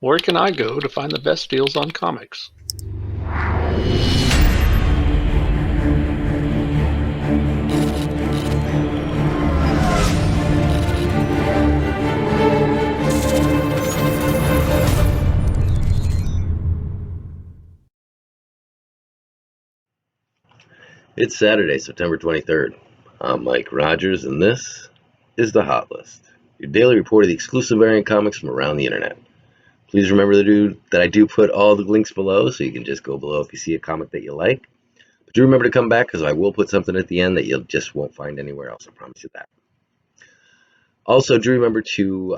Where can I go to find the best deals on comics? It's Saturday, September 23rd. I'm Mike Rogers, and this is the Hot List, your daily report of the exclusive variant comics from around the internet. Please remember that I do put all the links below, so you can just go below if you see a comic that you like. But do remember to come back, because I will put something at the end that you just won't find anywhere else. I promise you that. Also, do remember to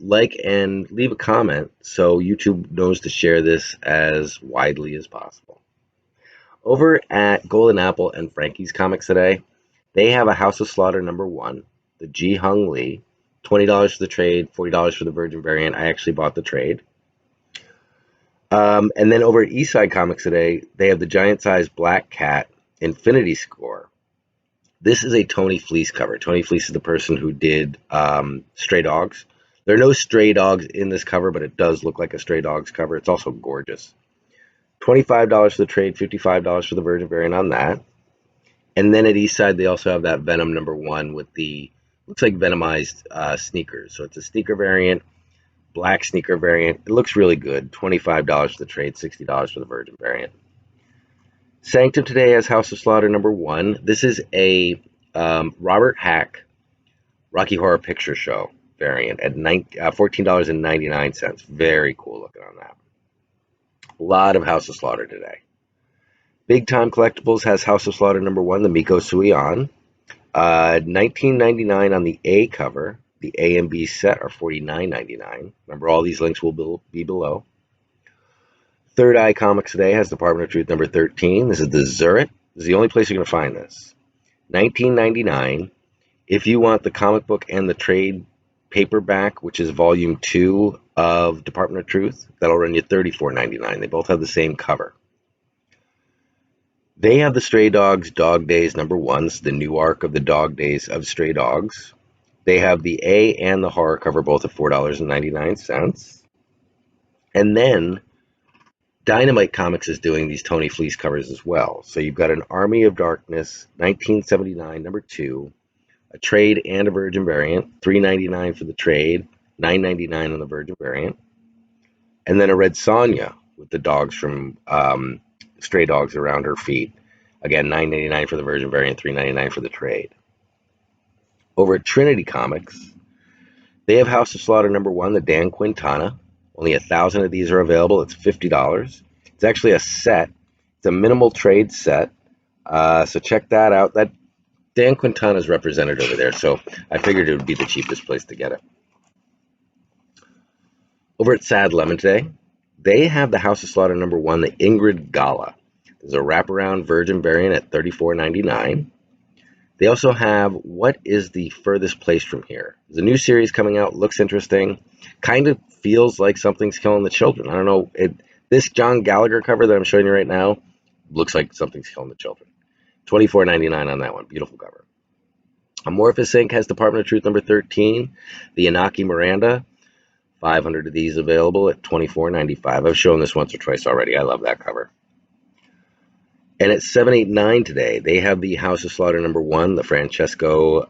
like and leave a comment so YouTube knows to share this as widely as possible. Over at Golden Apple and Frankie's Comics today, they have a House of Slaughter #1, the Jeehyung Lee, $20 for the trade, $40 for the Virgin variant. I actually bought the trade. And then over at Eastside Comics today, they have the giant size Black Cat Infinity Score. This is a Tony Fleece cover. Tony Fleece is the person who did Stray Dogs. There are no Stray Dogs in this cover, but it does look like a Stray Dogs cover. It's also gorgeous. $25 for the trade, $55 for the Virgin variant on that. And then at Eastside, they also have that Venom #1 with the, looks like Venomized sneakers. So it's a sneaker variant, black sneaker variant. It looks really good. $25 for the trade, $60 for the Virgin variant. Sanctum today has House of Slaughter #1. This is a Robert Hack Rocky Horror Picture Show variant at $14.99. Very cool looking on that. A lot of House of Slaughter today. Big Time Collectibles has House of Slaughter #1, the MICO SUAYAN. $19.99 on the A cover. The A and B set are $49.99. Remember, all these links will be below. Third Eye Comics today has Department of Truth #13. This is the ZIRITT. This is the only place you're going to find this. $19.99. If you want the comic book and the trade paperback, which is volume 2 of Department of Truth, that'll run you $34.99. They both have the same cover. They have the Stray Dogs Dog Days #1. This is the new arc of the Dog Days of Stray Dogs. They have the A and the horror cover both at $4.99. And then Dynamite Comics is doing these Tony Fleece covers as well. So you've got an Army of Darkness 1979 #2, a trade and a Virgin variant, $3.99 for the trade, $9.99 on the Virgin variant. And then a Red Sonja with the dogs from Stray Dogs around her feet. Again, $9.99 for the Virgin variant, $3.99 for the trade. Over at Trinity Comics, they have House of Slaughter #1, the Dan Quintana. Only 1,000 of these are available. It's $50. It's actually a set. It's a minimal trade set. So check that out. That Dan Quintana is represented over there, so I figured it would be the cheapest place to get it. Over at Sad Lemon today, they have the House of Slaughter #1, the Ingrid Gala. There's a wraparound Virgin variant at $34.99. They also have What is the Furthest Place from Here? There's a new series coming out. Looks interesting. Kind of feels like Something's Killing the Children. I don't know. This John Gallagher cover that I'm showing you right now looks like Something's Killing the Children. $24.99 on that one. Beautiful cover. Amorphous Inc. has Department of Truth #13, the Inaki Miranda. 500 of these available at $24.95. I've shown this once or twice already. I love that cover. And at $7.89 today, they have the House of Slaughter #1, the Francesco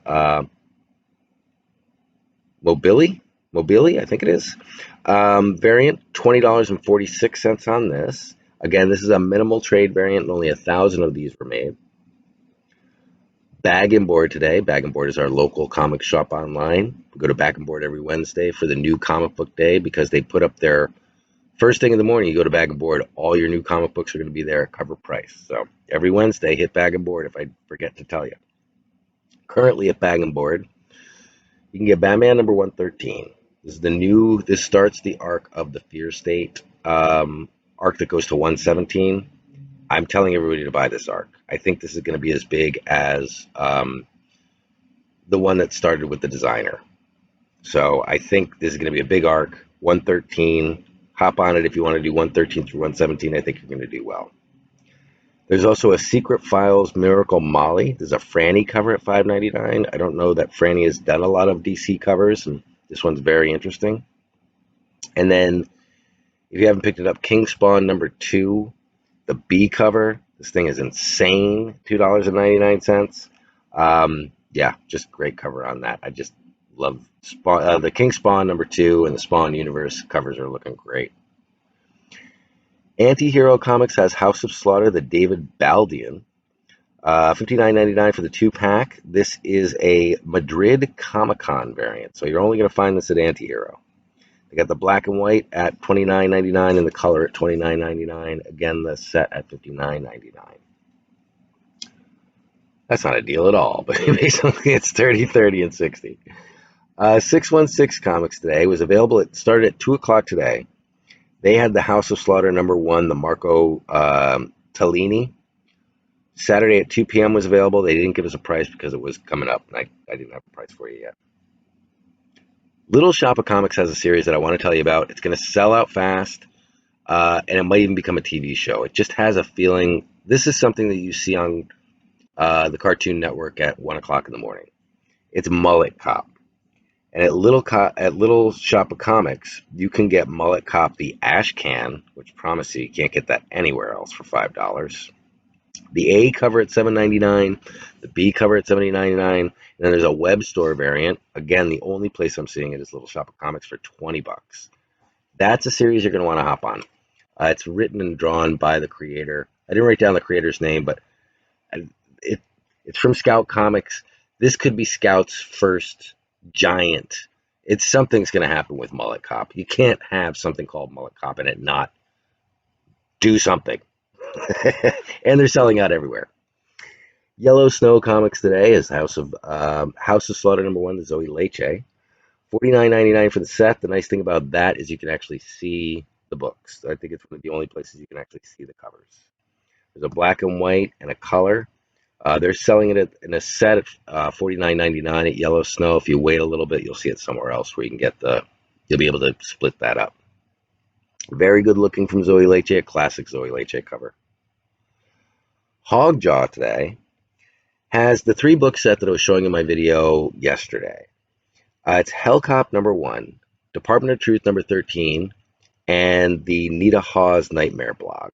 Mobili, I think it is, variant, $20.46 on this. Again, this is a minimal trade variant, and only 1,000 of these were made. Bag and Board today. Bag and Board is our local comic shop online. We go to Bag and Board every Wednesday for the new comic book day because they put up their first thing in the morning. You go to Bag and Board, all your new comic books are going to be there at cover price. So every Wednesday, hit Bag and Board if I forget to tell you. Currently at Bag and Board, you can get Batman #113. This starts the arc of the Fear State arc that goes to 117. I'm telling everybody to buy this arc. I think this is going to be as big as the one that started with the designer. So I think this is going to be a big arc. 113. Hop on it if you want to do 113 through 117. I think you're going to do well. There's also a Secret Files Miracle Molly. There's a Franny cover at $5.99. I don't know that Franny has done a lot of DC covers, and this one's very interesting. And then If you haven't picked it up, King Spawn #2, the B cover. This thing is insane. $2.99. Yeah, just great cover on that. I just love Spawn. The King Spawn #2 and the Spawn Universe covers are looking great. Anti-Hero Comics has House of Slaughter, the David Baldian. $59.99 for the 2-pack. This is a Madrid Comic-Con variant, so you're only going to find this at Anti-Hero. They got the black and white at $29.99 and the color at $29.99. Again, the set at $59.99. That's not a deal at all, but basically it's 30, 30, and 60. 616 Comics today was available. It started at 2 o'clock today. They had the House of Slaughter #1, the Marco Tellini. Saturday at 2 p.m. was available. They didn't give us a price because it was coming up, and I didn't have a price for you yet. Little Shop of Comics has a series that I want to tell you about. It's going to sell out fast, and it might even become a TV show. It just has a feeling. This is something that you see on the Cartoon Network at 1 o'clock in the morning. It's Mullet Cop. And at Little Shop of Comics, you can get Mullet Cop the Ash Can, which promise you can't get that anywhere else for $5. The A cover at $7.99, the B cover at $70.99, and then there's a web store variant. Again, the only place I'm seeing it is Little Shop of Comics for $20. That's a series you're going to want to hop on. It's written and drawn by the creator. I didn't write down the creator's name, but it's from Scout Comics. This could be Scout's first giant. Something's going to happen with Mullet Cop. You can't have something called Mullet Cop and it not do something. And they're selling out everywhere. Yellow Snow Comics today is House of Slaughter #1, the Zoe Leche. $49.99 for the set. The nice thing about that is you can actually see the books. I think it's one of the only places you can actually see the covers. There's a black and white and a color. They're selling it in a set at $49.99 at Yellow Snow. If you wait a little bit, you'll see it somewhere else where you can get you'll be able to split that up. Very good looking from Zoe Leche, a classic Zoe Leche cover. Hogjaw today has the 3-book set that I was showing in my video yesterday. It's Hellcop #1, Department of Truth #13, and the Nita Hawes Nightmare blog.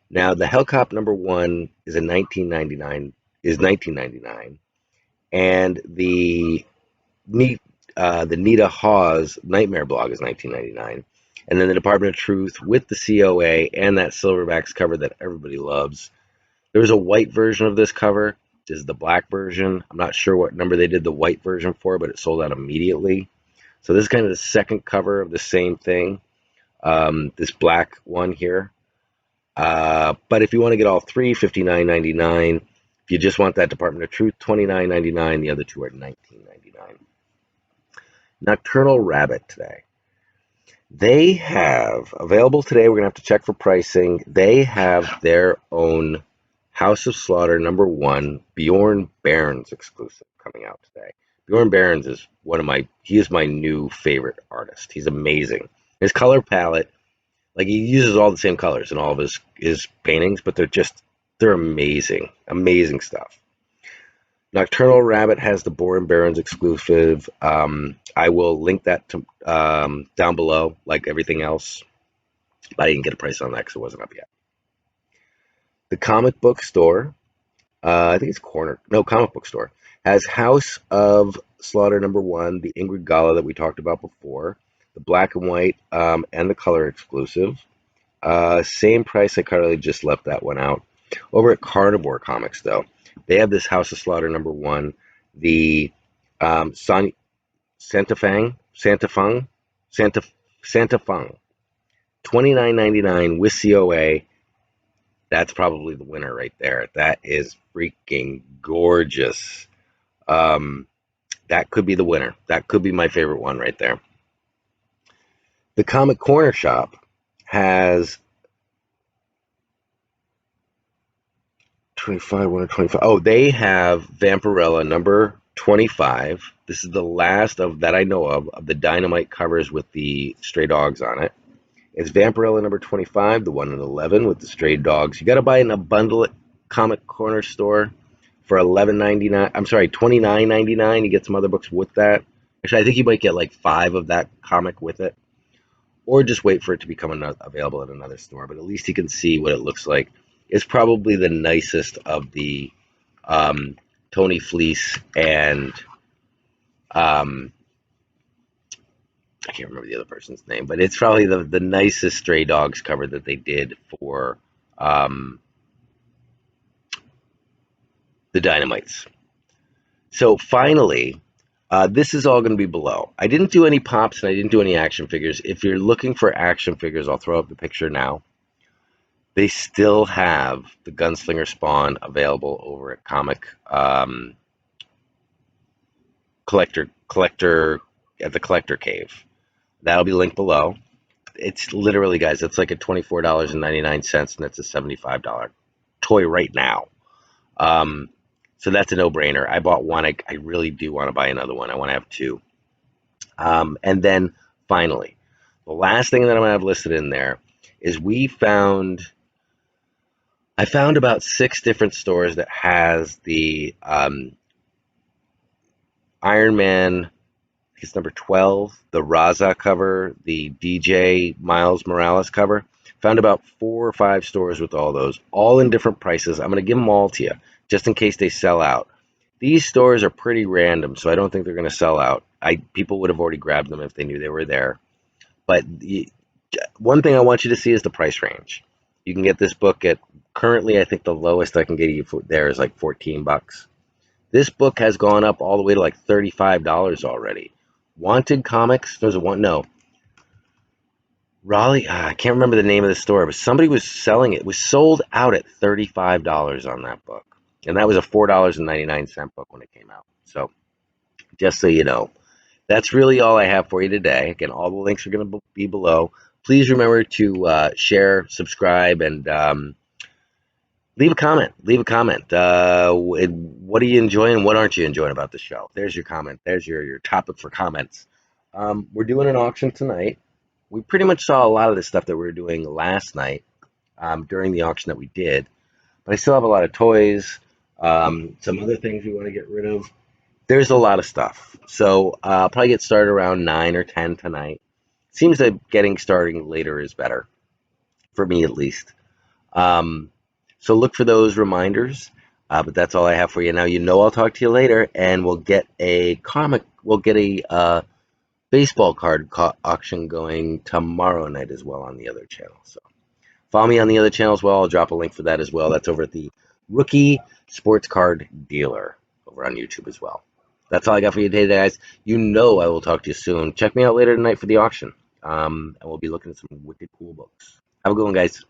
Now, the Hellcop #1 is $19.99, and the Nita Hawes Nightmare blog is $19.99, and then the Department of Truth with the COA and that Silverbacks cover that everybody loves. There's a white version of this cover. This is the black version. I'm not sure what number they did the white version for, but it sold out immediately. So this is kind of the second cover of the same thing, this black one here. But if you want to get all three, $59.99. If you just want that Department of Truth, $29.99. The other two are $19.99. Nocturnal Rabbit today. They have available today. We're going to have to check for pricing. They have their own House of Slaughter #1 Bjorn Barnes exclusive coming out today. Bjorn Barnes is he is my new favorite artist. He's amazing. His color palette, like he uses all the same colors in all of his paintings, but they're amazing. Amazing stuff. Nocturnal Rabbit has the Bjorn Barnes exclusive. I will link that to down below, like everything else. But I didn't get a price on that because it wasn't up yet. The comic book store, I think it's comic book store, has House of Slaughter #1, the Ingrid Gala that we talked about before, the black and white and the color exclusive. Same price. I currently just left that one out. Over at Carnivore Comics, though, they have this House of Slaughter #1, the Santa Fang, $29.99 with COA. That's probably the winner right there. That is freaking gorgeous. That could be the winner. That could be my favorite one right there. The Comic Corner Shop has 25. Oh, they have Vampirella #25. This is the last that I know of the Dynamite covers with the stray dogs on it. It's Vampirella #25, the 1 in 11 with the stray dogs. You got to buy it in a bundle at Comic Corner store for $11.99. I'm sorry, $29.99. You get some other books with that. Actually, I think you might get like 5 of that comic with it. or just wait for it to become available at another store. But at least you can see what it looks like. It's probably the nicest of the Tony Fleece and I can't remember the other person's name, but it's probably the nicest Stray Dogs cover that they did for the Dynamites. So finally, this is all going to be below. I didn't do any pops and I didn't do any action figures. If you're looking for action figures, I'll throw up the picture now. They still have the Gunslinger Spawn available over at Collector at the Collector Cave. That'll be linked below. It's literally, guys, it's like a $24.99, and that's a $75 toy right now. So that's a no-brainer. I bought one. I really do want to buy another one. I want to have two. And then finally, the last thing that I'm going to have listed in there is I found about 6 different stores that has the Iron Man, it's number 12, the Raza cover, the DJ Miles Morales cover. Found about 4 or 5 stores with all those, all in different prices. I'm going to give them all to you, just in case they sell out. These stores are pretty random, so I don't think they're going to sell out. People would have already grabbed them if they knew they were there. But one thing I want you to see is the price range. You can get this book at, currently, I think the lowest I can get you there is like $14. This book has gone up all the way to like $35 already. Wanted Comics, there's a one, no. Raleigh, I can't remember the name of the store, but somebody was selling it. It was sold out at $35 on that book. And that was a $4.99 book when it came out. So, just so you know, that's really all I have for you today. Again, all the links are going to be below. Please remember to share, subscribe, and leave a comment. Leave a comment. What are you enjoying? What aren't you enjoying about the show? There's your comment. There's your topic for comments. We're doing an auction tonight. We pretty much saw a lot of the stuff that we were doing last night during the auction that we did. But I still have a lot of toys, some other things we want to get rid of. There's a lot of stuff. So I'll probably get started around 9 or 10 tonight. Seems that starting later is better, for me at least. So look for those reminders. But that's all I have for you now. I'll talk to you later, and we'll get a baseball card auction going tomorrow night as well on the other channel. So follow me on the other channel as well. I'll drop a link for that as well. That's over at the Rookie Sports Card Dealer over on YouTube as well. That's all I got for you today, guys. I will talk to you soon. Check me out later tonight for the auction. And we'll be looking at some wicked cool books. Have a good one, guys.